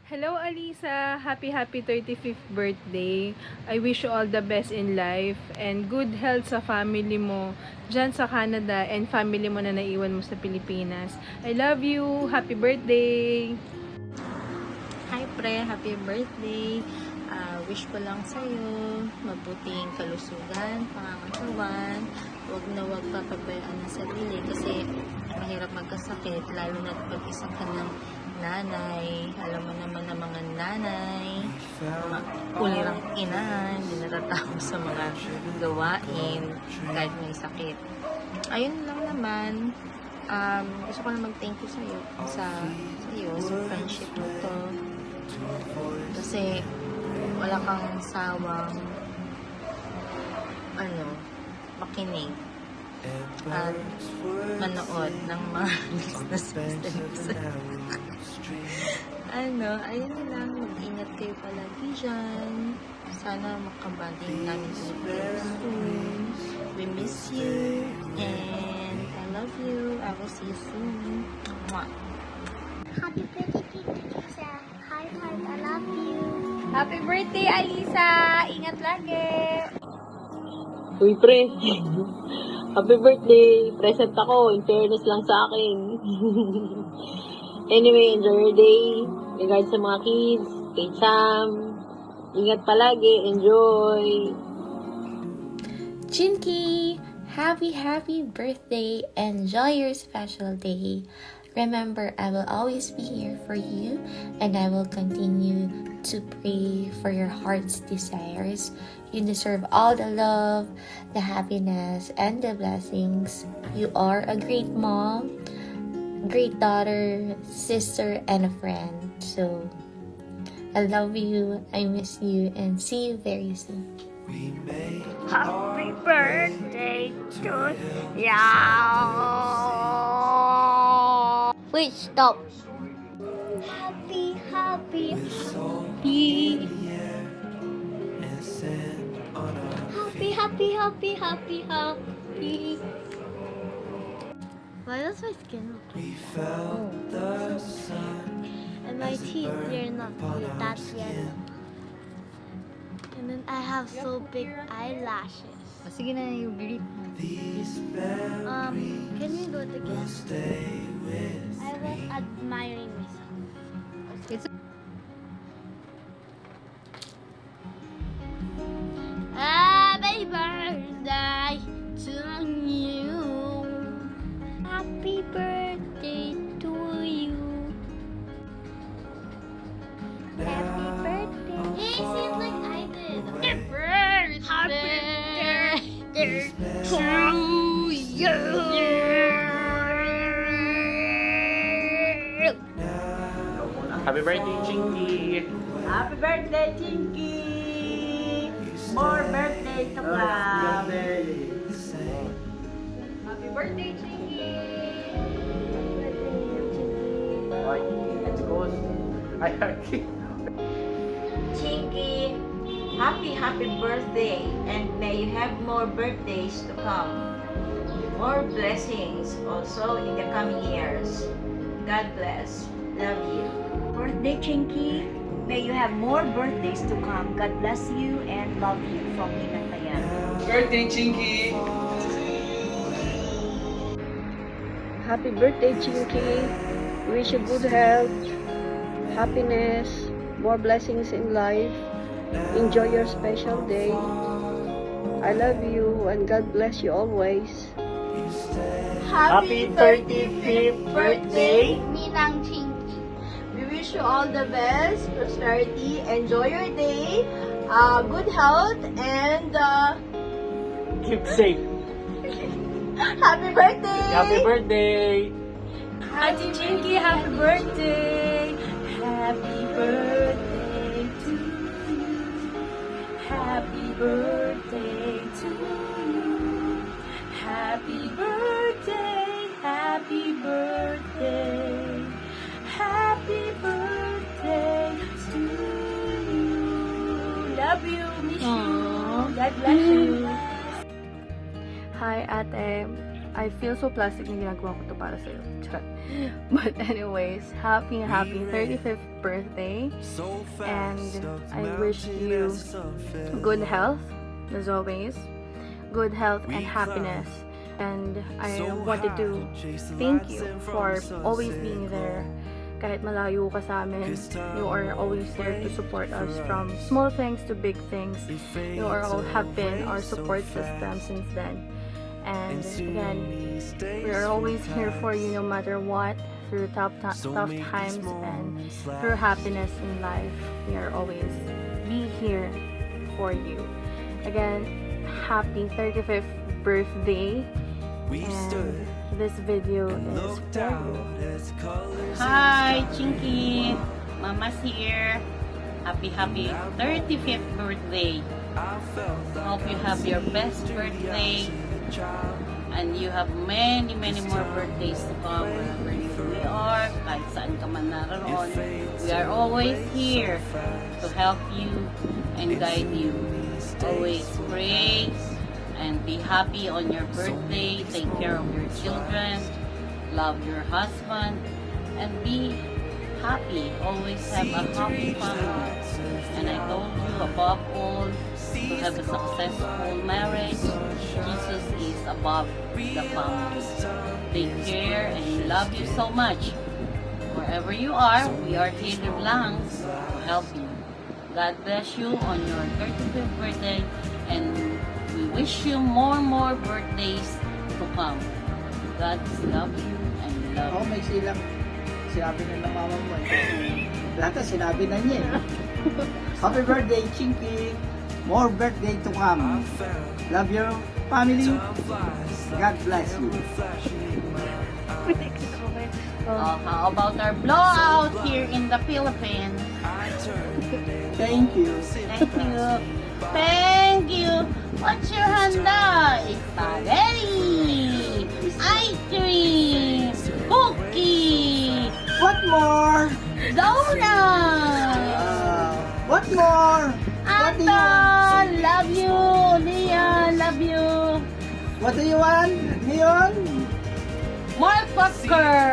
Hello, Alisa! Happy 35th birthday. I wish you all the best in life and good health sa family mo dyan sa Canada and family mo na naiwan mo sa Pilipinas. I love you! Happy birthday! Hi pre, happy birthday. Wish ko lang sa'yo mabuting kalusugan, pangangatawan. Huwag na huwag papabayaan ng sarili kasi mahirap magkasakit, lalo na pag isa ka ng nanay. Alam mo naman ng mga nanay, mga ulirang ina, hindi natatao sa mga gawain kahit may sakit. Ayun lang naman. Gusto ko na mag-thank you sa'yo sa friendship mo to. Kasi wala kang sawang makinig at manood ng mga business. Ayun lang, mag-ingat kayo palagi dyan. Sana makabanding namin soon. We miss you and I love you. I will see you soon. Mwah. Happy birthday, Lisa. Hi, heart. I love you. Happy birthday, Alisa! Ingat lagi! Uy, pre. Happy birthday. Present ako. In fairness lang sa akin. Anyway, enjoy your day. Regards sa mga kids. Kay Sam. Ingat palagi. Enjoy. Chinky, happy birthday. Enjoy your special day. Remember, I will always be here for you and I will continue to pray for your heart's desires. You deserve all the love, the happiness, and the blessings. You are a great mom, great daughter, sister, and a friend. So, I love you, I miss you, and see you very soon. Happy birthday to you. Wait, stop. Happy. Happy. Why does my skin look like that? And my teeth, they're not that yellow. And then I have so big eyelashes. Sige na, you greet. Can we do it again? I was admiring myself. Happy birthday to you. Happy birthday to you. Happy birthday. Hey, seems like I did. Happy birthday to you. Happy birthday, Chinky! Happy birthday, Chinky! More birthdays to come! Happy birthday, Chinky! Bye. Let's go. Chinky, happy birthday, and may you have more birthdays to come. More blessings also in the coming years. God bless. Love you. Birthday, Chinky. May you have more birthdays to come. God bless you and love you from Ninang Tayan. Birthday, Chinky! Happy birthday, Chinky. Wish you good health, happiness, more blessings in life. Enjoy your special day. I love you and God bless you always. Happy 35th birthday, Ninang Chinky. We wish you all the best, prosperity, enjoy your day, good health, and Keep safe. happy birthday! Happy birthday! Ate Chinky, happy birthday! Happy birthday to you. Happy birthday to you. Happy birthday, happy birthday. Happy birthday to you. Love you, miss you. God bless you. Hi, Ate. I feel so plastic na ginagawa ko to para sa'yo. Charot. But anyways, happy 35th birthday. And I wish you good health, as always. Good health and happiness. And I wanted to thank you for always being there. Kahit malayo ka sa amin, you are always there to support us from small things to big things. You have been our support system since then. And again, we are always here for you no matter what, through tough times and through happiness in life. We are always be here for you. Again, happy 35th birthday. And this video is for you. Hi, Chinky! Mama's here. Happy 35th birthday. Hope you have your best birthday. And you have many more birthdays to come wherever you are, kahit saan ka man naroon. We are always here to help you and guide you. Always pray and be happy on your birthday. Take care of your children. Love your husband. And be happy. Always have a happy family. And I told you, above all, to have a successful marriage, Jesus is above the family. Take care and we love you so much. Wherever you are, we are here lang to help you. God bless you on your 35th birthday, and we wish you more birthdays to come. God love you and we love you. May silang sinabi na ng mama mo. Lahat na sinabi na niya. Happy birthday, Chinky! More birthday to come. Love your family. God bless you. How about our blowout here in the Philippines? Thank you. Thank you. Thank you. What's your handa? Spaghetti, ice cream, cookie. What more? Donut. What more? Anton, love you. Leon, love you. What do you want, Leon? More popcorn.